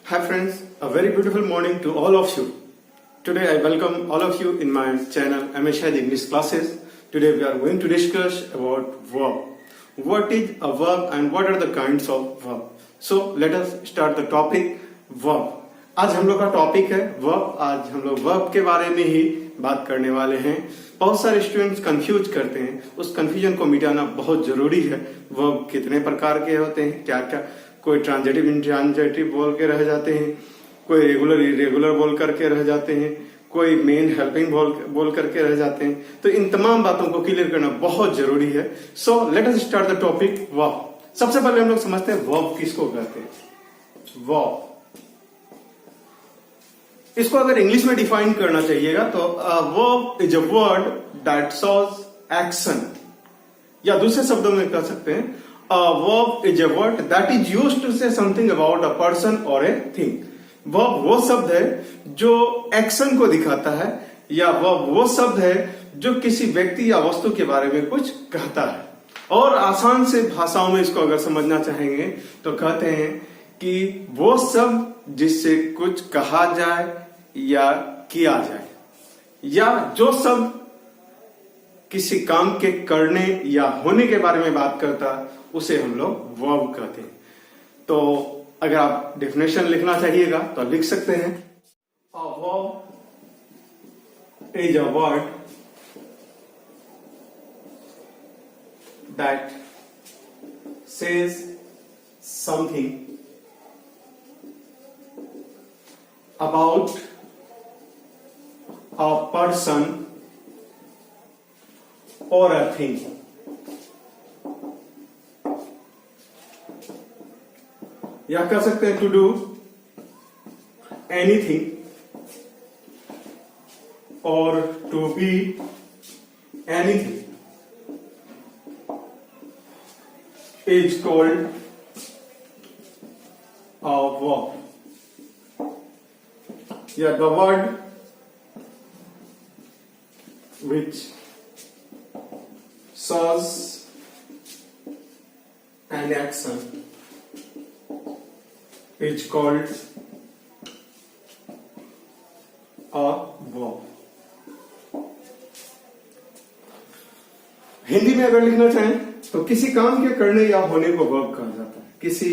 Hi friends, a very beautiful morning to all of you. Today I welcome all of you in my channel Ameshad English Classes. Today we are going to discuss about verb. What is a verb and what are the kinds of verb? So let us start the topic verb. आज हम लोग का topic है verb. आज हम लोग verb के बारे में ही बात करने वाले हैं. बहुत सारे स्टूडेंट्स कंफ्यूज करते हैं, उस कंफ्यूजन को मिटाना बहुत जरूरी है. वर्ब कितने प्रकार के होते हैं, क्या क्या, कोई ट्रांजिटिव इंट्रांजिटिव बोल के रह जाते हैं, कोई रेगुलर इरेगुलर बोल करके रह जाते हैं, कोई मेन हेल्पिंग बोल करके रह जाते हैं. तो इन तमाम बातों को क्लियर करना बहुत जरूरी है. So let us start the topic verb. सबसे पहले हम लोग समझते हैं वर्ब किसको कहते हैं. वर्ब, इसको अगर इंग्लिश में डिफाइन करना चाहिएगा तो verb is a word that shows action, या दूसरे शब्दों में कह सकते हैं a verb is a word that is used to say something about a person or a thing. verb वो शब्द है जो एक्शन को दिखाता है, या verb वो शब्द है जो किसी व्यक्ति या वस्तु के बारे में कुछ कहता है. और आसान से भाषाओं में इसको अगर समझना चाहेंगे तो कहते हैं कि वो शब्द जिससे कुछ कहा जाए या किया जाए, या जो शब्द किसी काम के करने या होने के बारे में बात करता, उसे हम लोग वर्ब कहते हैं. तो अगर आप डेफिनेशन लिखना चाहिएगा तो लिख सकते हैं. A verb is a word that says something about a person or a thing. या कह सकते हैं टू डू एनीथिंग और to be anything is called a verb. या the word which shows an action is called a verb. Hindi में अगर लिखना चाहें तो किसी काम के करने या होने को वर्ब कहा जाता है. किसी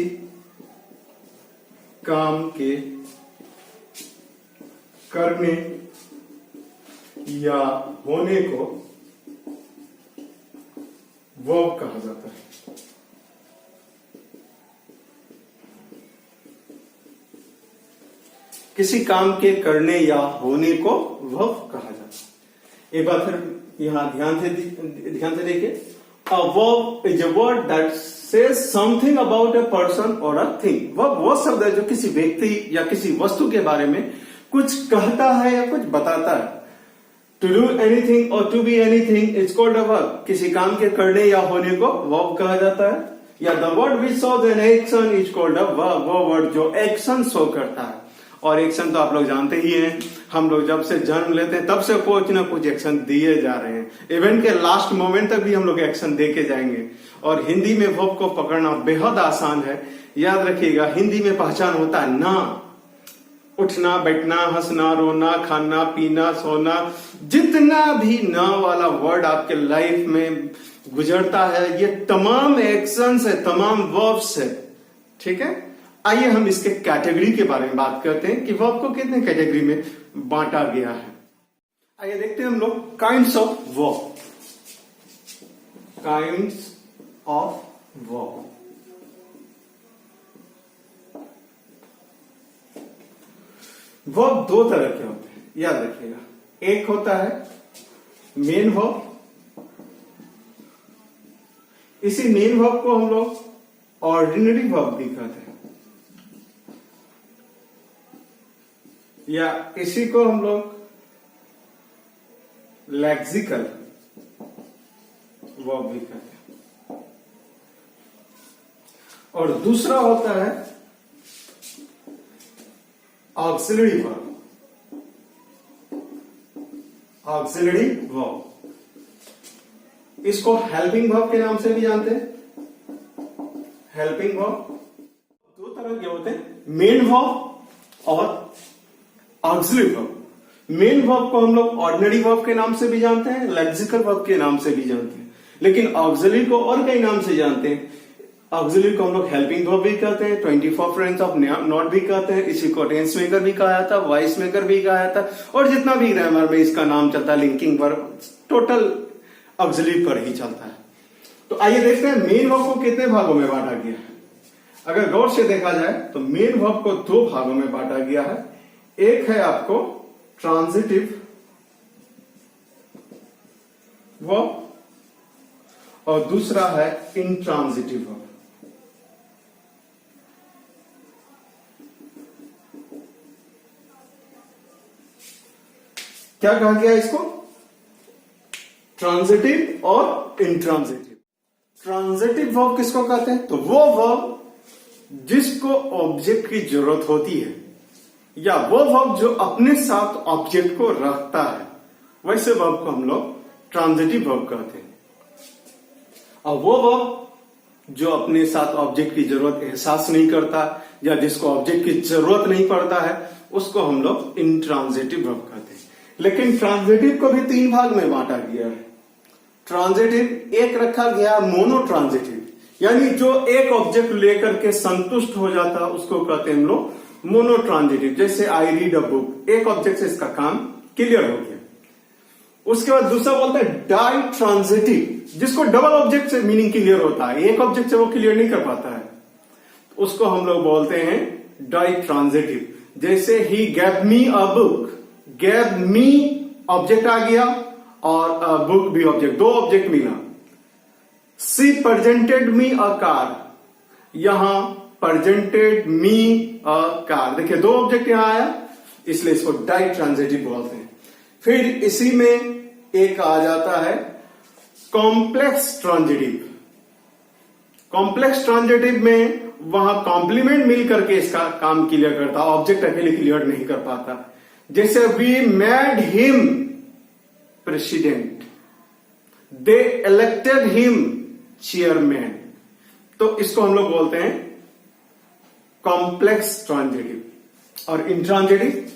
काम के करने या होने को वर्ब कहा जाता है. किसी काम के करने या होने को वर्ब कहा जाता है. एक बार फिर यहां ध्यान से देखिए. अ verb is a word that says something about a person और अ थिंग. वर्ब वो शब्द है जो किसी व्यक्ति या किसी वस्तु के बारे में कुछ कहता है या कुछ बताता है. To do anything or to be anything is called a verb. किसी काम के करने या होने को verb कहा जाता है. या the word which shows an action is called a verb. वो वर्ड जो एक्शन शो करता है. और एक्शन तो आप लोग जानते ही हैं, हम लोग जब से जन्म लेते हैं तब से कुछ ना कुछ एक्शन दिए जा रहे हैं. इवेंट के लास्ट मोमेंट तक भी हम लोग एक्शन दे के जाएंगे. और हिंदी में verb को पकड़ना बेहद आसान है. याद रखिएगा, हिंदी में पहचान होता है ना. उठना, बैठना, हंसना, रोना, खाना, पीना, सोना, जितना भी ना वाला वर्ड आपके लाइफ में गुजरता है, ये तमाम एक्शंस है, तमाम वर्ब्स है. ठीक है. आइए हम इसके कैटेगरी के बारे में बात करते हैं कि वर्ब को कितने कैटेगरी में बांटा गया है. आइए देखते हैं हम लोग kinds of verb. Kinds of verb. Verb दो तरह के होते हैं, याद रखिएगा. एक होता है मेन वर्ब. इसी मेन वर्ब को हम लोग ऑर्डिनरी वर्ब भी कहते हैं, या इसी को हम लोग लेक्सिकल वर्ब भी कहते हैं. और दूसरा होता है ऑक्सिलरी वर्ब. ऑक्सिलरी वर्ब, इसको हेल्पिंग वर्ब के नाम से भी जानते हैं. हेल्पिंग वर्ब दो तरह के होते हैं, मेन वर्ब और ऑक्सिलरी वर्ब। मेन वर्ब को हम लोग ऑर्डिनरी वर्ब के नाम से भी जानते हैं, लेक्सिकल वर्ब के नाम से भी जानते हैं, लेकिन ऑक्सिलरी को और कई नाम से जानते हैं। ऑक्सिलरी को हम लोग हेल्पिंग वर्ब भी कहते हैं, 24 फ्रेंड्स ऑफ नॉट भी कहते हैं, इसी को टेंस मेकर भी कहा जाता है, वॉइस मेकर भी कहा जाता है, और जितना भी ग्रामर में इसका नाम चलता है, लिंकिंग वर्ब, टोटल ऑक्सिलरी पर ही चलता है। तो आइए देखते हैं मेन वर्ब को कितने भागों में बांटा गया है। अगर गौर से देखा जाए तो मेन वर्ब को दो भागों में बांटा गया है। एक है आपको ट्रांजिटिव वर्ब और दूसरा है इंट्रांजिटिव वर्ब। क्या कहा गया इसको? ट्रांजिटिव और इंट्रांजिटिव। ट्रांजिटिव वर्ब किसको कहते हैं? तो वो वर्ब जिसको ऑब्जेक्ट की जरूरत होती है, या वो वर्ब जो अपने साथ ऑब्जेक्ट को रखता है, वैसे वर्ब को हम लोग ट्रांजिटिव वर्ब कहते हैं। और वो वर्ब जो अपने साथ ऑब्जेक्ट की जरूरत एहसास नहीं करता या जिसको ऑब्जेक्ट की जरूरत नहीं पड़ता है, उसको हम लोग इंट्रांजिटिव वर्ब कहते हैं। लेकिन ट्रांजिटिव को भी तीन भाग में बांटा गया है। ट्रांजिटिव एक रखा गया मोनो ट्रांजिटिव, यानी जो एक ऑब्जेक्ट लेकर के संतुष्ट हो जाता है उसको कहते हैं हम लोग मोनो ट्रांजिटिव। जैसे आई रीड अ बुक, एक ऑब्जेक्ट से इसका काम क्लियर हो गया। उसके बाद दूसरा बोलते हैं डाई ट्रांजिटिव, जिसको डबल ऑब्जेक्ट से मीनिंग क्लियर होता है, एक ऑब्जेक्ट से वो क्लियर नहीं कर पाता है, उसको हम लोग बोलते हैं डाई ट्रांजिटिव। जैसे ही gave me a book, gave me object आ गया और बुक भी ऑब्जेक्ट, दो ऑब्जेक्ट मिला। She presented me a car, यहां प्रेजेंटेड मी अ कार, देखिए दो ऑब्जेक्ट यहां आया, इसलिए इसको डाई ट्रांजिटिव बोलते हैं। फिर इसी में एक आ जाता है कॉम्प्लेक्स ट्रांजिटिव। कॉम्प्लेक्स ट्रांजिटिव में वहां कॉम्प्लीमेंट मिल करके इसका काम क्लियर करता, ऑब्जेक्ट अकेले क्लियर नहीं कर पाता। जैसे we made him president, they elected him chairman, तो इसको हम लोग बोलते हैं कॉम्प्लेक्स ट्रांजिटिव। और इंट्रांजिटिव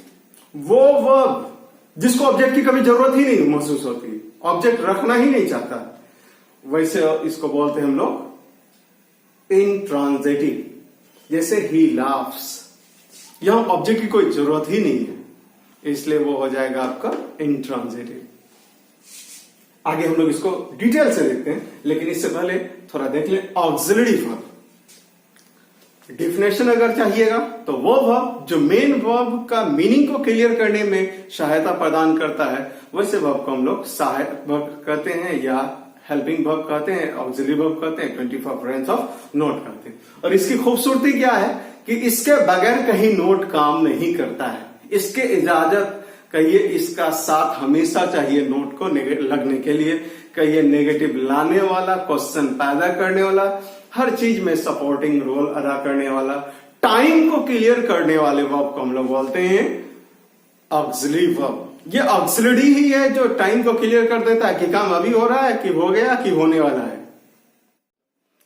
वो वर्ब जिसको ऑब्जेक्ट की कभी जरूरत ही नहीं महसूस होती, ऑब्जेक्ट रखना ही नहीं चाहता, वैसे इसको बोलते हैं हम लोग इंट्रांजिटिव। जैसे ही लाफ्स, यहां ऑब्जेक्ट की कोई जरूरत ही नहीं है, इसलिए वो हो जाएगा आपका इंट्रांजिटिव। आगे हम लोग इसको डिटेल से देखते हैं, लेकिन इससे पहले थोड़ा देख लें ऑक्सिलरी वर्ब। डेफिनेशन अगर चाहिएगा तो वो वर्ब जो मेन वर्ब का मीनिंग को क्लियर करने में सहायता प्रदान करता है, वैसे वर्ब को हम लोग सहायक वर्ब कहते हैं या हेल्पिंग वर्ब कहते हैं, ऑक्सिलरी वर्ब कहते हैं, 24 फ्रेंड्स ऑफ नोट कहते हैं। और इसकी खूबसूरती क्या है कि इसके बगैर कहीं नोट काम नहीं करता है, इसके इजाजत कहिए, इसका साथ हमेशा चाहिए नोट को लगने के लिए, कहिए नेगेटिव लाने वाला, क्वेश्चन पैदा करने वाला, हर चीज में सपोर्टिंग रोल अदा करने वाला, टाइम को क्लियर करने वाले वर्ब को हम लोग बोलते हैं ऑक्सिलरी वर्ब। ये ऑक्सिलरी ही है जो टाइम को क्लियर कर देता है कि काम अभी हो रहा है, कि हो गया, कि होने वाला है।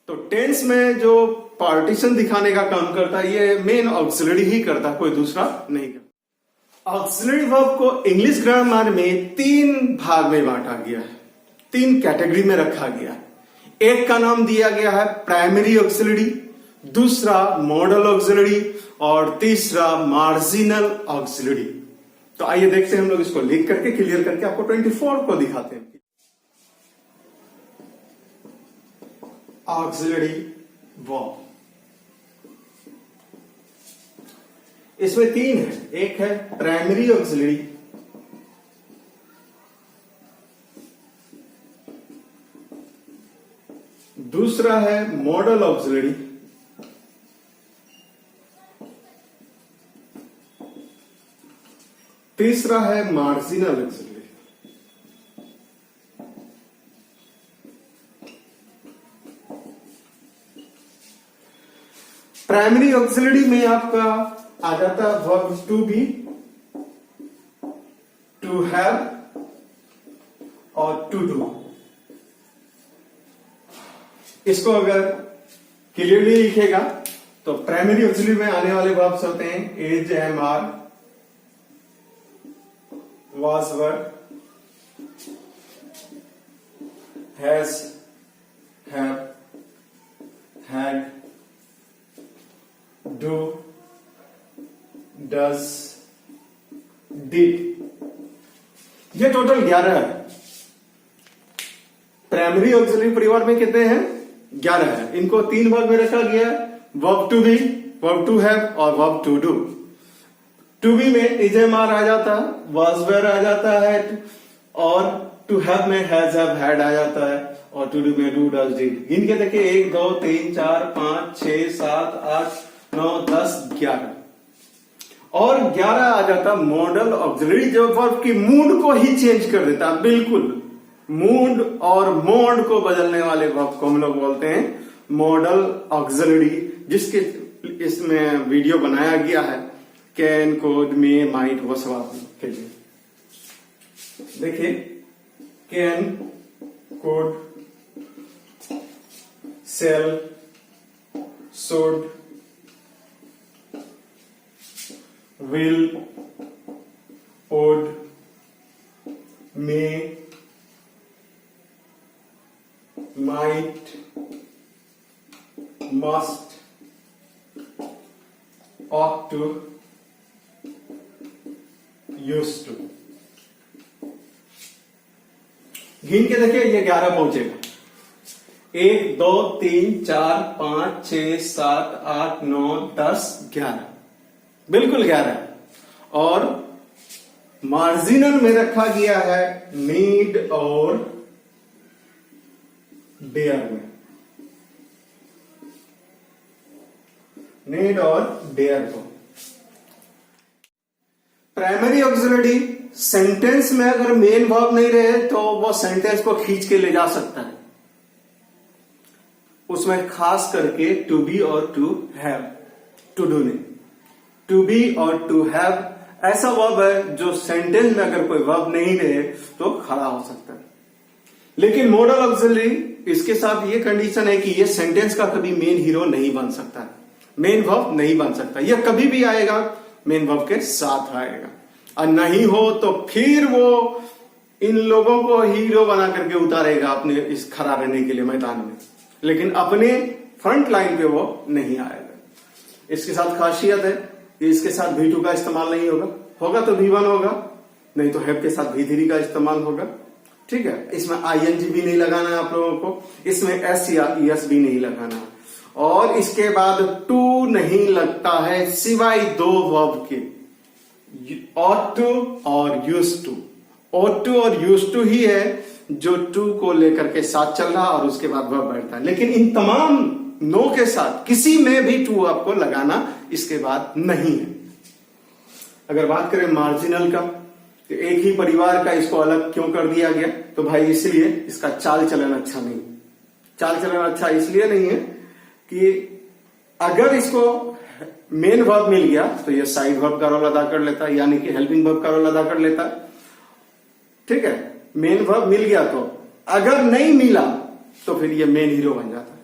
तो टेंस में जो पार्टीशन दिखाने का काम करता है, ये मेन ऑक्सिलरी ही करता, कोई दूसरा नहीं करता। ऑक्सिलरी वर्ब को इंग्लिश ग्रामर में तीन भाग में बांटा गया है, तीन कैटेगरी में रखा गया है। एक का नाम दिया गया है प्राइमरी ऑक्सिलरी, दूसरा मॉडल ऑक्सिलरी और तीसरा मार्जिनल ऑक्सिलरी। तो आइए देखते हैं, हम लोग इसको लिख करके क्लियर करके आपको 24 को दिखाते हैं। ऑक्सिलरी वर्ब, इसमें तीन है। एक है प्राइमरी ऑक्सिलरी, दूसरा है मॉडल ऑक्सिलरी, तीसरा है मार्जिनल ऑक्सिलरी। प्राइमरी ऑक्सिलरी में आपका आ जाता है verb to be, to have और टू डू। इसको अगर क्लियरली लिखेगा तो प्राइमरी ऑक्सिलरी में आने वाले वर्ब्स होते हैं is, am, are, was, were, has, have, had, do, does, did। ये टोटल 11 है। प्राइमरी ऑक्सिलरी परिवार में कितने हैं? 11 है। इनको 3 भाग में रखा गया है, verb to be, verb to have और verb to do. To be में इज, एम, आर आ जाता है, वाज, वेयर आ जाता है, और टू हैव में हैज, हैव, हैड आ जाता है, और टू डू में डू, डज, डिड। गिन के देखिए 1 2 3 4 5 6 7 8 9 10 11 और 11 आ जाता मॉडल ऑक्सिलरी, जो वर्ब की मूड को ही चेंज कर देता है। बिल्कुल मूड और मोड को बदलने वाले वर्ब को हम लोग बोलते हैं मॉडल ऑक्सिलरी, जिसके इसमें वीडियो बनाया गया है कैन, कोड, मे, माइट, वो सब के लिए। देखिए can, could, shall, should, will, would, may, might, must, ought to, used to। गिन के देखिए ये 11 पहुंचेगा। 1 2 3 4 5 6 7 8 9 10 11, बिल्कुल 11। और मार्जिनल में रखा गया है नीड और डेयर में, नीड और डेयर को। प्राइमरी ऑक्सिलरी सेंटेंस में अगर मेन वर्ब नहीं रहे तो वो सेंटेंस को खींच के ले जा सकता है। उसमें खास करके टू बी और टू हैव, टू डू नहीं। टू बी और टू हैव ऐसा वर्ब है जो सेंटेंस में अगर कोई वर्ब नहीं रहे तो खड़ा हो सकता है। लेकिन मॉडल ऑक्सिलरी इसके साथ ये कंडीशन है कि ये सेंटेंस का कभी मेन हीरो नहीं बन सकता है, मेन वर्ब नहीं बन सकता। यह कभी भी आएगा मेन वर्ब के साथ आएगा, और नहीं हो तो फिर वो इन लोगों को हीरो बना करके उतारेगा अपने इस खड़ा रहने के लिए मैदान में, लेकिन अपने फ्रंट लाइन पे वो नहीं आएगा। इसके साथ खासियत है कि इसके साथ V2 का इस्तेमाल नहीं होगा, होगा तो V1 होगा, नहीं तो हैव के साथ V3 का इस्तेमाल होगा। ठीक है, इसमें ING भी नहीं लगाना है आप लोगों को, इसमें S या ES भी नहीं लगाना, और इसके बाद टू नहीं लगता है सिवाय 2 वर्ब के, ought to और used to। ought to और used to ही है जो टू को लेकर के साथ चल रहा और उसके बाद वर्ब बैठता है। लेकिन इन तमाम नो के साथ किसी में भी टू आपको लगाना इसके बाद नहीं है। अगर बात करें मार्जिनल का, तो एक ही परिवार का इसको अलग क्यों कर दिया गया, तो भाई इसलिए इसका चाल चलन अच्छा नहीं। चाल चलन अच्छा इसलिए नहीं है कि अगर इसको मेन वर्ब मिल गया तो ये साइड वर्ब का रोल अदा कर लेता है, यानी कि हेल्पिंग वर्ब का रोल अदा कर लेता है। ठीक है, मेन वर्ब मिल गया तो, अगर नहीं मिला तो फिर ये मेन हीरो बन जाता है।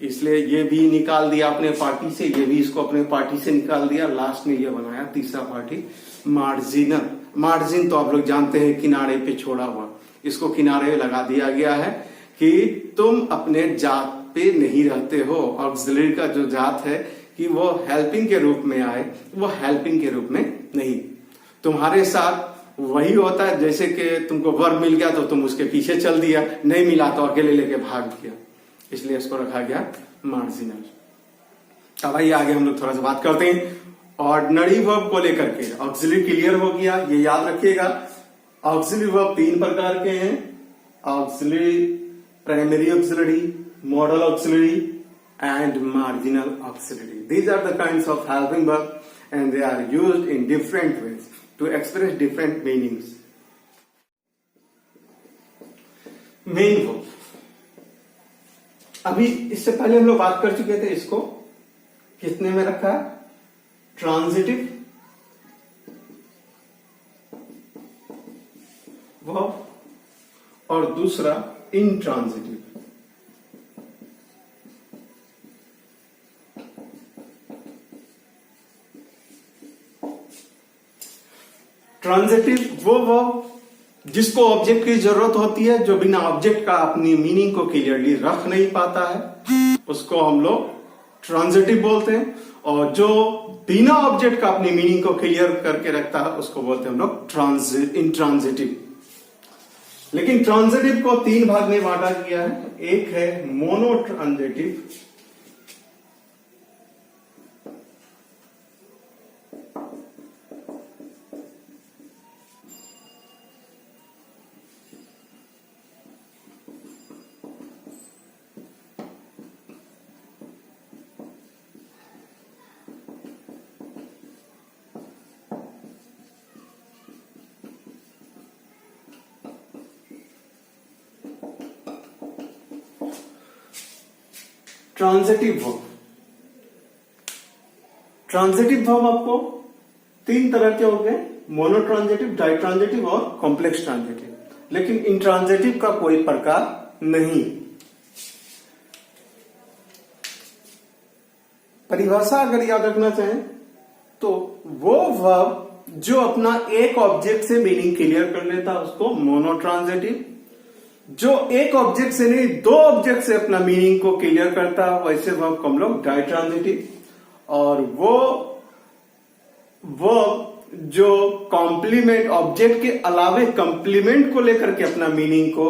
इसलिए ये भी निकाल दिया अपने पार्टी से, ये भी इसको अपने पार्टी से निकाल दिया। लास्ट में ये बनाया तीसरा पार्टी मार्जिनल। मार्जिन तो आप लोग जानते हैं किनारे पे छोड़ा हुआ, इसको किनारे लगा दिया गया है कि तुम अपने जात पे नहीं रहते हो। ऑक्सिलरी का जो जात है कि वो हेल्पिंग के रूप में आए, वो हेल्पिंग के रूप में नहीं। तुम्हारे साथ वही होता है जैसे कि तुमको वर्ब मिल गया तो तुम उसके पीछे चल दिया, नहीं मिला तो अकेले लेके भाग गया, इसलिए इसको रखा गया मार्जिनल। अब आइए आगे हम लोग थोड़ा सा बात करते हैं ऑर्डिनरी वर्ब को लेकर के। ऑक्सिलरी क्लियर हो गया, ये याद रखिएगा। ऑक्सिलरी वर्ब 3 प्रकार के हैं, auxiliary, primary auxiliary, modal auxiliary and marginal auxiliary. These are the kinds of helping verb and they are used in different ways to express different meanings. Main verb, अभी इससे पहले हम लोग बात कर चुके थे, इसको कितने में रखा है, ट्रांजिटिव वर्ब और दूसरा इंट्रांजिटिव। ट्रांजिटिव वो वर्ब जिसको ऑब्जेक्ट की जरूरत होती है, जो बिना ऑब्जेक्ट का अपनी मीनिंग को क्लियरली रख नहीं पाता है, उसको हम लोग ट्रांजिटिव बोलते हैं। और जो बिना ऑब्जेक्ट का अपनी मीनिंग को क्लियर करके रखता है, उसको बोलते हैं हम लोग इंट्रांजिटिव। लेकिन ट्रांजिटिव को 3 भाग में बांटा गया है। एक है monotransitive, transitive verb. Transitive verb आपको 3 तरह के हो गए, मोनोट्रांजिटिव, डाइट्रांजिटिव और कॉम्प्लेक्स ट्रांजिटिव। लेकिन इंट्रांजिटिव का कोई प्रकार नहीं। परिभाषा अगर याद रखना चाहें तो वो वर्ब जो अपना एक ऑब्जेक्ट से मीनिंग क्लियर कर लेता है, उसको मोनोट्रांजिटिव। जो एक ऑब्जेक्ट से नहीं 2 ऑब्जेक्ट से अपना मीनिंग को क्लियर करता है, वैसे वर्ब को हम लोग डाइट्रांजिटिव। और वो जो कॉम्प्लीमेंट, ऑब्जेक्ट के अलावे कॉम्प्लीमेंट को लेकर के अपना मीनिंग को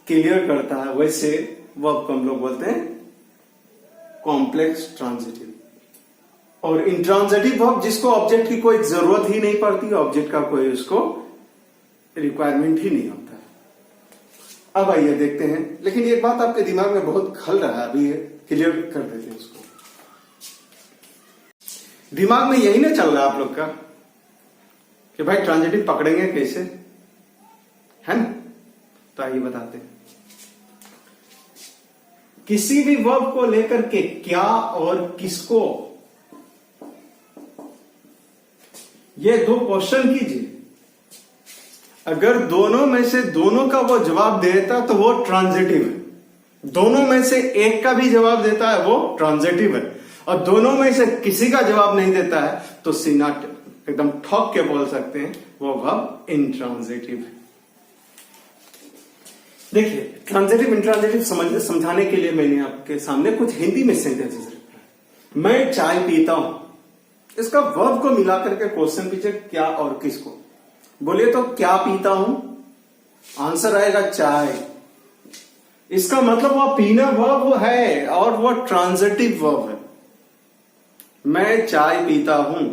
क्लियर करता है, वैसे वर्ब को हम लोग बोलते हैं कॉम्प्लेक्स ट्रांजिटिव। और इंट्रांजिटिव वर्ब जिसको ऑब्जेक्ट की कोई जरूरत ही नहीं पड़ती, ऑब्जेक्ट का कोई उसको रिक्वायरमेंट ही नहीं होता। अब आइए देखते हैं। लेकिन एक बात आपके दिमाग में बहुत खल रहा है, अभी क्लियर कर देते हैं उसको। दिमाग में यही ना चल रहा है आप लोग का कि भाई ट्रांजिटिव पकड़ेंगे कैसे, है ना? तो आइए बताते हैं। किसी भी वर्ब को लेकर के क्या और किसको, ये 2 क्वेश्चन कीजिए। अगर दोनों में से दोनों का वो जवाब देता तो वो ट्रांजिटिव है। दोनों में से एक का भी जवाब देता है वो ट्रांजिटिव है। और दोनों में से किसी का जवाब नहीं देता है तो सीना एकदम ठोक के बोल सकते हैं वो वर्ब इंट्रांजिटिव है। देखिए, ट्रांजिटिव इंट्रांजिटिव समझाने के लिए मैंने आपके सामने कुछ हिंदी में सेंटेंसेस रखा है। मैं चाय पीता हूं, इसका वर्ब को मिला करके क्वेश्चन पूछे क्या और किसको। बोलिए तो क्या पीता हूं, आंसर आएगा चाय। इसका मतलब वो पीना वर्ब है और वो ट्रांजिटिव वर्ब है। मैं चाय पीता हूं,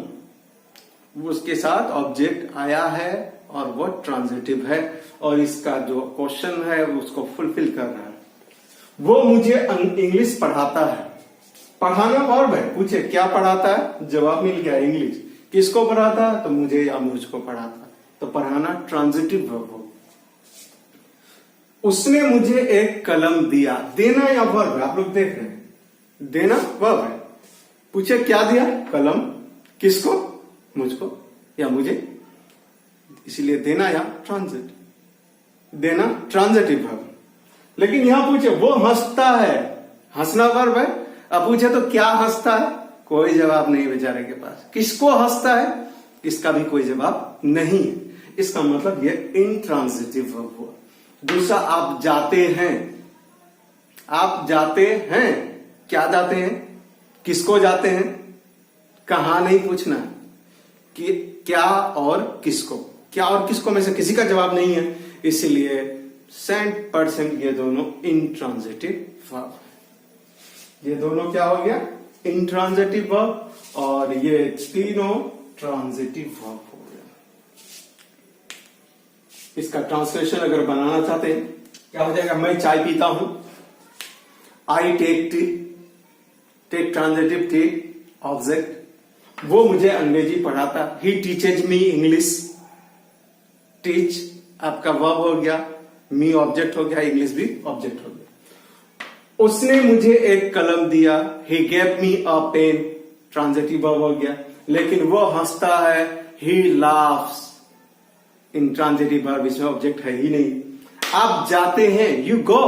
उसके साथ ऑब्जेक्ट आया है और वो ट्रांजिटिव है और इसका जो क्वेश्चन है उसको फुलफिल कर रहा है। वो मुझे इंग्लिश पढ़ाता है, पढ़ाना वर्ब है। पूछे क्या पढ़ाता है, जवाब मिल गया इंग्लिश। किसको पढ़ाता है, तो मुझे या मुझको पढ़ाता है, तो पढ़ाना ट्रांजिटिव वर्ब हो। उसने मुझे एक कलम दिया, देना या वर्ब है, आप लोग देख रहे हैं, देना वर्ब है। पूछे क्या दिया, कलम। किसको, मुझको या मुझे, इसीलिए देना या ट्रांजिटिव, देना ट्रांजिटिव वर्ब। लेकिन यहां पूछे वो हंसता है, हंसना वर्ब है। अब पूछे तो क्या हंसता है, कोई जवाब नहीं बेचारे के पास। किसको हंसता है, इसका भी कोई जवाब नहीं है। इसका मतलब ये इंट्रांजिटिव वर्ब हुआ। दूसरा, आप जाते हैं, आप जाते हैं, क्या जाते हैं, किसको जाते हैं, कहां नहीं पूछना है कि क्या और किसको। क्या और किसको में से किसी का जवाब नहीं है, इसलिए 100% ये दोनों इंट्रांजिटिव वर्ब है। ये दोनों क्या हो गया, इंट्रांजिटिव वर्ब, और ये तीनों ट्रांजिटिव वर्ब हो गया। इसका ट्रांसलेशन अगर बनाना चाहते हैं क्या हो जाएगा, मैं चाय पीता हूं, I take tea, take transitive, take object. वो मुझे अंग्रेजी पढ़ाता, he teaches me English, teach आपका वर्ब हो गया, मी ऑब्जेक्ट हो गया, इंग्लिश भी ऑब्जेक्ट हो गया। उसने मुझे एक कलम दिया, he gave me a pen, transitive verb हो गया। लेकिन वो हंसता है, ही लाफ्स, इंट्रांजिटिव वर्ब, इसमें ऑब्जेक्ट है ही नहीं। आप जाते हैं, यू गो,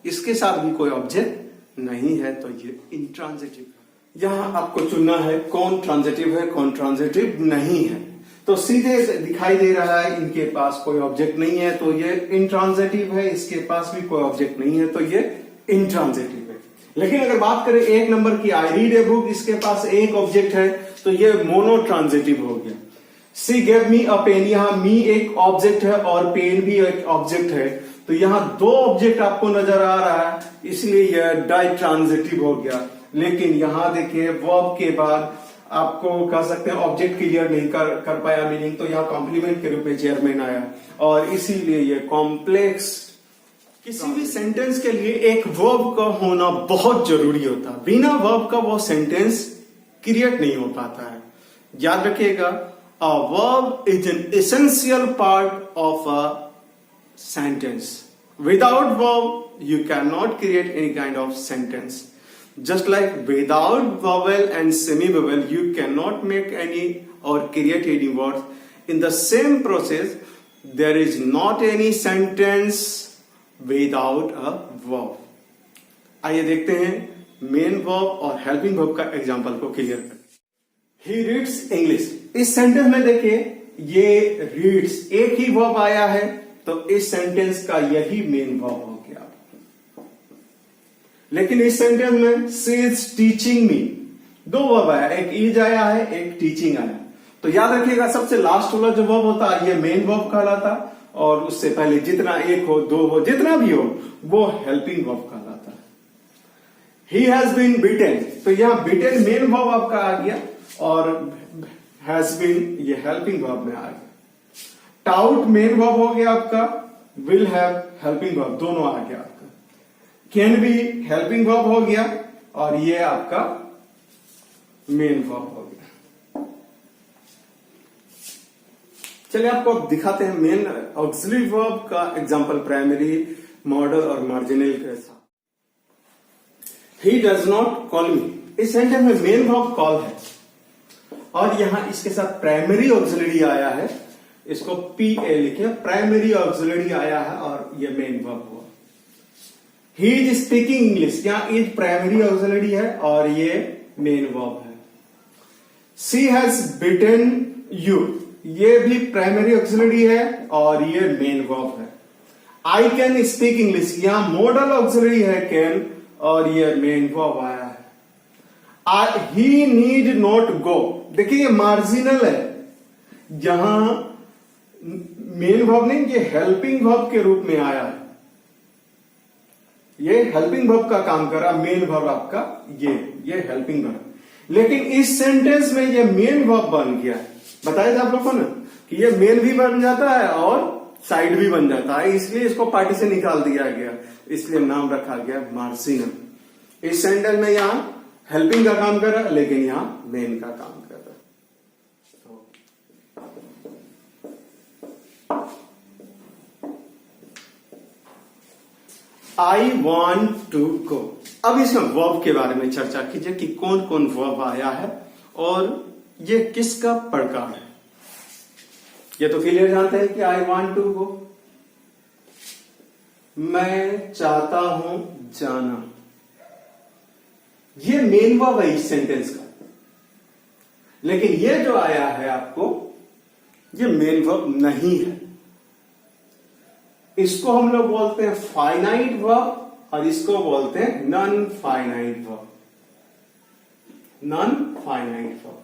इसके साथ भी कोई ऑब्जेक्ट नहीं है, तो ये इंट्रांजिटिव। यहां आपको चुनना है कौन ट्रांजिटिव है कौन ट्रांजिटिव नहीं है। तो सीधे दिखाई दे रहा है इनके पास कोई ऑब्जेक्ट नहीं है, तो ये इंट्रांजिटिव है। इसके पास भी कोई ऑब्जेक्ट नहीं है, तो ये इंट्रांजिटिव है। लेकिन अगर बात करें एक नंबर की, आई रीड ए बुक, इसके पास एक ऑब्जेक्ट है, तो ये मोनोट्रांजिटिव हो गया। सी गेव मी अ पेन, यहां मी एक ऑब्जेक्ट है और पेन भी एक ऑब्जेक्ट है, तो यहां दो ऑब्जेक्ट आपको नजर आ रहा है, इसलिए यह डाइट्रांजिटिव हो गया। लेकिन यहां देखिए वर्ब के बाद आपको कह सकते हैं ऑब्जेक्ट क्लियर नहीं कर पाया मीनिंग, तो यहां कॉम्प्लीमेंट के रूप में चेयरमैन आया, और इसीलिए ये कॉम्प्लेक्स। किसी भी सेंटेंस के लिए एक वर्ब का होना बहुत जरूरी होता है, बिना वर्ब का वो सेंटेंस क्रिएट नहीं हो पाता है। याद रखिएगा, अ verb is an essential part of a sentence. Without verb, you cannot create any kind of sentence. Just like without vowel and semi-vowel, you cannot make any or create any words. In the same process, there is not any sentence without a verb. आइए देखते हैं main verb और helping verb का example को clear करें। He reads English. इस sentence में देखिए ये reads एक ही वर्ब आया है, तो इस सेंटेंस का यही मेन वर्ब हो गया। लेकिन इस सेंटेंस में शी इज टीचिंग मी, दो वर्ब आया, एक इज आया है, एक टीचिंग आया। तो याद रखिएगा सबसे लास्ट वाला जो वर्ब होता है ये मेन वर्ब कहलाता, और उससे पहले जितना एक हो, दो हो, जितना भी हो, वो हेल्पिंग वर्ब कहलाता। ही हैज बीन बीटेन, तो यहां बीटेन मेन वर्ब आपका आ गया, और हैज बीन ये हेल्पिंग वर्ब में आ गया। टाउट मेन वर्ब हो गया आपका, विल हैव हेल्पिंग वर्ब, दोनों आ गया आपका। कैन बी हेल्पिंग वर्ब हो गया, और ये आपका मेन वर्ब हो गया। चलिए आपको अब दिखाते हैं मेन ऑक्सिलरी वर्ब का एग्जांपल प्राइमरी, मॉडल और मार्जिनल के साथ। ही डज नॉट कॉल मी, इस सेंटेंस में मेन वर्ब कॉल है, और यहां इसके साथ प्राइमरी ऑक्सिलरी आया है, इसको PA लिखे, प्राइमरी ऑक्सिलरी आया है, और ये मेन वर्ब हुआ। ही इज स्पीकिंग इंग्लिश, यहां इज प्राइमरी ऑक्सिलरी है और ये मेन वर्ब है। शी हैज बीटन यू, ये भी प्राइमरी ऑक्सिलरी है और ये मेन वर्ब है। आई कैन स्पीक इंग्लिश, यहां मॉडल ऑक्सिलरी है कैन, और ये मेन वर्ब आया है। ही नीड नॉट गो, देखिए ये मार्जिनल है, जहां मेन वर्ब नहीं, ये हेल्पिंग वर्ब के रूप में आया है, ये हेल्पिंग वर्ब का काम कर रहा, मेन वर्ब आपका ये हेल्पिंग वर्ब। लेकिन इस सेंटेंस में ये मेन वर्ब बन गया। बताया था आप लोगों ने कि ये मेन भी बन जाता है और साइड भी बन जाता है, इसलिए इसको पार्टी से निकाल दिया गया, इसलिए नाम रखा गया मार्जिनल। इस सेंटेंस में यहां हेल्पिंग का काम कर रहा है, लेकिन यहां मेन का काम कर रहा है। आई वॉन्ट टू गो, अब इसमें वर्ब के बारे में चर्चा कीजिए कि कौन कौन वर्ब आया है और ये किसका प्रकार है। ये तो क्लियर जानते हैं कि आई वॉन्ट टू गो, मैं चाहता हूं जाना, ये मेन वर्ब है इस सेंटेंस का। लेकिन ये जो आया है आपको, ये मेन वर्ब नहीं है, इसको हम लोग बोलते हैं फाइनाइट वर्ब, और इसको बोलते हैं non finite verb. Non finite verb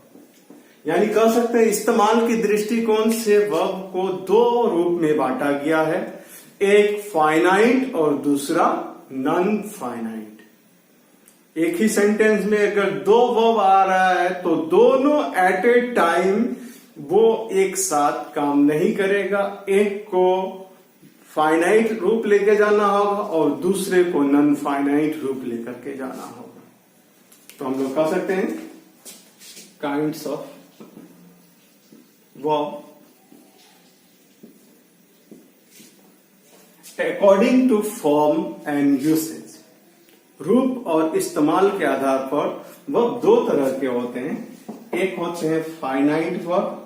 यानी कह सकते हैं इस्तेमाल की दृष्टिकोण से वर्ब को दो रूप में बांटा गया है, एक फाइनाइट और दूसरा नॉन फाइनाइट। एक ही सेंटेंस में अगर दो वर्ब आ रहा है तो दोनों एट ए टाइम वो एक साथ काम नहीं करेगा, एक को फाइनाइट रूप लेके जाना होगा और दूसरे को नॉन फाइनाइट रूप लेकर के जाना होगा। तो हम लोग कह सकते हैं kinds of verb according to form and usage. रूप और इस्तेमाल के आधार पर वर्ब दो तरह के होते हैं, एक होते हैं फाइनाइट वर्ब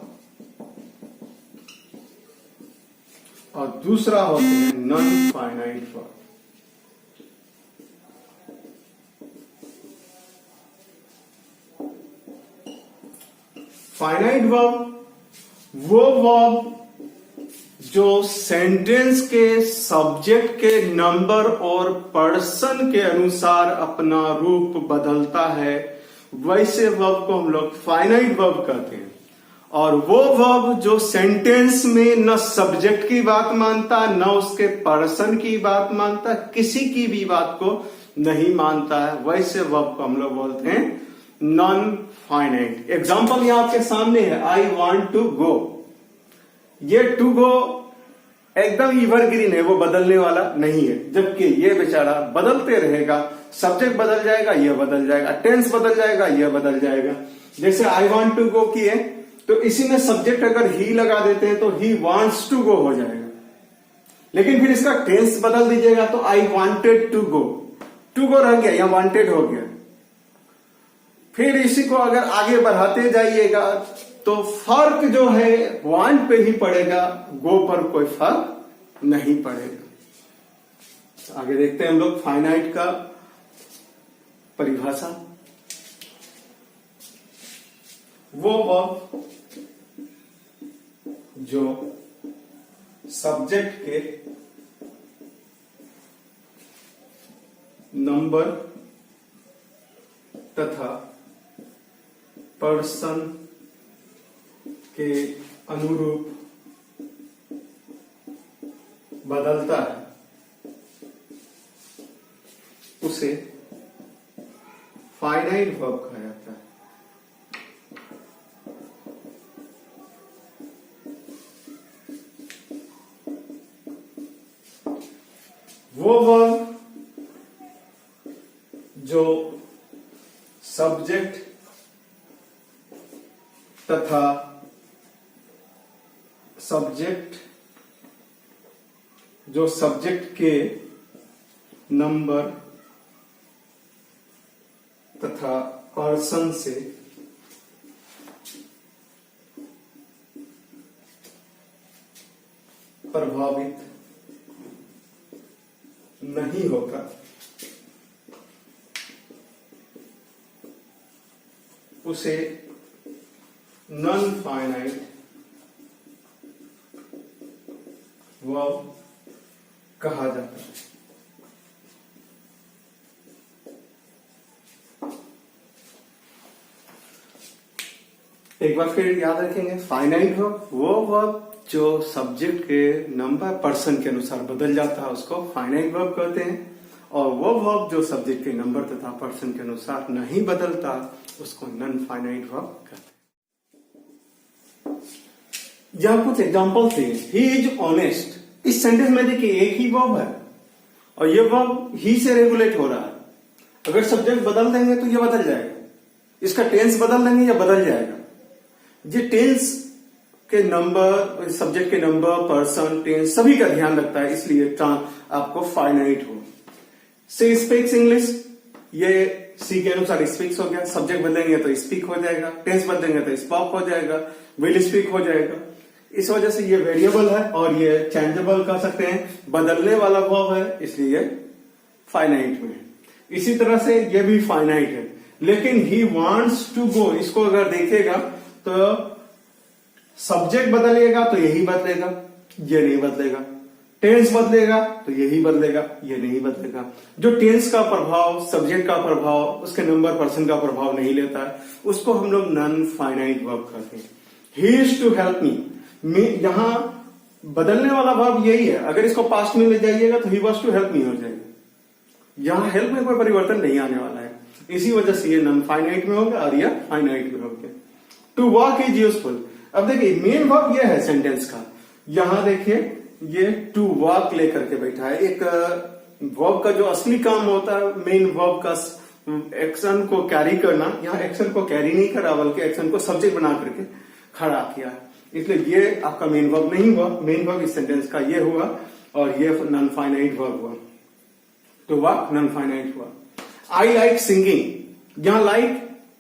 और दूसरा होते हैं non finite verb. Finite verb वो वर्ब जो सेंटेंस के सब्जेक्ट के नंबर और पर्सन के अनुसार अपना रूप बदलता है, वैसे वर्ब को हम लोग फाइनाइट वर्ब कहते हैं। और वो वर्ब जो सेंटेंस में न सब्जेक्ट की बात मानता, न उसके पर्सन की बात मानता, किसी की भी बात को नहीं मानता है, वैसे वर्ब को हम लोग बोलते हैं नॉन फाइनाइट। एग्जाम्पल यहां आपके सामने है, आई वॉन्ट टू गो। ये टू गो एकदम एवरग्रीन है, वो बदलने वाला नहीं है, जबकि ये बेचारा बदलते रहेगा। सब्जेक्ट बदल जाएगा, ये बदल जाएगा, टेंस बदल जाएगा, ये बदल जाएगा। जैसे आई वॉन्ट टू गो किए तो इसी में सब्जेक्ट अगर ही लगा देते हैं तो ही वॉन्ट्स टू गो हो जाएगा, लेकिन फिर इसका टेंस बदल दीजिएगा तो I wanted to go, to go रह गया, यहां वॉन्टेड हो गया। फिर इसी को अगर आगे बढ़ाते जाइएगा तो फर्क जो है वांट पे ही पड़ेगा, गो पर कोई फर्क नहीं पड़ेगा। आगे देखते हैं हम लोग फाइनाइट का परिभाषा। वो वर्ब जो सब्जेक्ट के नंबर तथा पर्सन के अनुरूप बदलता है, उसे फाइनाइट वर्ब कहा जाता है। वो वर्ब जो सब्जेक्ट तथा सब्जेक्ट के नंबर तथा पर्सन से प्रभावित नहीं होता, उसे नॉन फाइनाइट वर्ब कहा जाता है। एक बार फिर याद रखेंगे, फाइनाइट वर्ब वो वर्ब जो सब्जेक्ट के नंबर पर्सन के अनुसार बदल जाता है, उसको फाइनाइट वर्ब कहते हैं। और वो वर्ब जो सब्जेक्ट के नंबर तथा पर्सन के अनुसार नहीं बदलता, उसको नॉन फाइनाइट वर्ब कहते हैं। यहां कुछ एग्जांपल थे। ही इज ऑनेस्ट, इस सेंटेंस में देखिए एक ही वर्ब है और ये वर्ब ही से रेगुलेट हो रहा है। अगर सब्जेक्ट बदल देंगे तो ये बदल जाएगा, इसका टेंस बदल देंगे या बदल जाएगा। ये टेंस के नंबर, सब्जेक्ट के नंबर, पर्सन, टेंस सभी का ध्यान रखता है, इसलिए आपको फाइनाइट हो। से स्पीक्स इंग्लिश, ये सी के अनुसार स्पीक्स हो गया। सब्जेक्ट बदलेंगे तो स्पीक हो जाएगा, टेंस बदलेंगे तो स्पॉक हो जाएगा, विल स्पीक हो जाएगा। इस वजह से ये वेरिएबल है और ये चेंजेबल कह सकते हैं, बदलने वाला वर्ब है, इसलिए फाइनाइट में है। इसी तरह से ये भी फाइनाइट है। लेकिन ही वांट्स टू गो, इसको अगर देखेगा तो सब्जेक्ट बदलेगा तो यही बदलेगा, ये नहीं बदलेगा। टेंस बदलेगा तो यही बदलेगा, ये नहीं बदलेगा। जो टेंस का प्रभाव, सब्जेक्ट का प्रभाव, उसके नंबर पर्सन का प्रभाव नहीं लेता है, उसको हम लोग नॉन फाइनाइट वर्ब कहते हैं। He is to help me, यहां बदलने वाला वर्ब यही है। अगर इसको पास्ट में ले जाइएगा तो he was to help me हो जाएगा। यहां हेल्प में कोई परिवर्तन नहीं आने वाला है, इसी वजह से ये नॉन फाइनाइट में होगा और यह फाइनाइट में होगा। टू वॉक इज यूजफुल, अब देखिए मेन वर्ब ये है सेंटेंस का। यहां देखिए ये टू वॉक लेकर के बैठा है। एक वर्ब का जो असली काम होता है, मेन वर्ब का एक्शन को कैरी करना, यहाँ एक्शन को कैरी नहीं करा बल्कि एक्शन को सब्जेक्ट बना करके खड़ा किया है, इसलिए ये आपका मेन वर्ब नहीं हुआ। मेन वर्ब इस सेंटेंस का ये हुआ और ये नॉन फाइनाइट वर्ब हुआ। टू वॉक नॉन फाइनाइट हुआ। आई लाइक सिंगिंग, यहां लाइक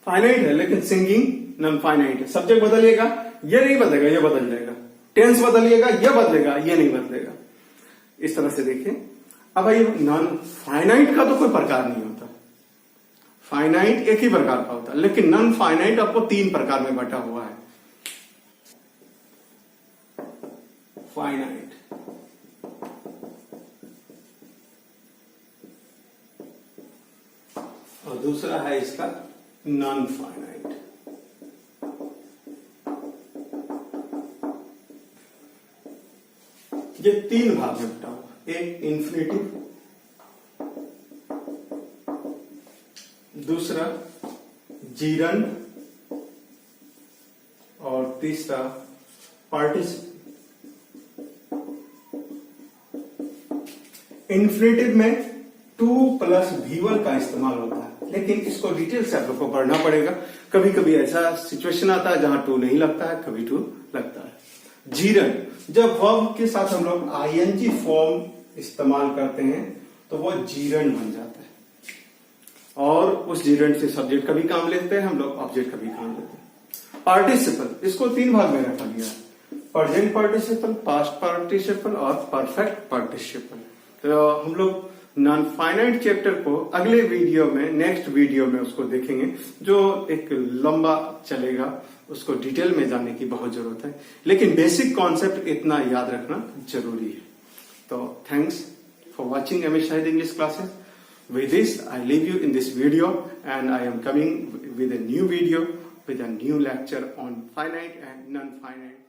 फाइनाइट है लेकिन सिंगिंग नॉन फाइनाइट है। सब्जेक्ट बदलेगा, ये नहीं बदलेगा, ये बदल जाएगा। टेंस बदलिएगा, ये बदलेगा, ये नहीं बदलेगा। इस तरह से देखिए। अब भाई नॉन फाइनाइट का तो कोई प्रकार नहीं होता, फाइनाइट एक ही प्रकार का होता है, लेकिन नॉन फाइनाइट आपको 3 प्रकार में बटा हुआ है। फाइनाइट। और दूसरा है इसका नॉन फाइनाइट। ये तीन भाग में बटा हुआ, एक इन्फिनिटिव, दूसरा जीरंड और तीसरा पार्टिसिपल। इन्फिनिटिव में 2 + V1 का इस्तेमाल होता है, लेकिन इसको डिटेल से आप लोग को पढ़ना पड़ेगा। कभी कभी ऐसा सिचुएशन आता है जहां 2 नहीं लगता है, कभी 2 लगता है। जीरंड, जब वर्ब के साथ हम लोग आईएनजी फॉर्म इस्तेमाल करते हैं तो वो जीरंड बन जाता है, और उस जीरंड से सब्जेक्ट का भी काम लेते हैं हम लोग, ऑब्जेक्ट का भी काम लेते हैं। पार्टिसिपल, इसको 3 भाग में रखा गया है, प्रेजेंट पार्टिसिपल, पास्ट पार्टिसिपल और परफेक्ट पार्टिसिपल। तो हम लोग नॉन फाइनाइट चैप्टर को अगले वीडियो में, नेक्स्ट वीडियो में उसको देखेंगे, जो एक लंबा चलेगा, उसको डिटेल में जानने की बहुत जरूरत है, लेकिन बेसिक कॉन्सेप्ट इतना याद रखना जरूरी है। तो thanks for watching MS Shahid English classes. With this, I leave you in this video, and I am coming with a new video with a new lecture on finite and non-finite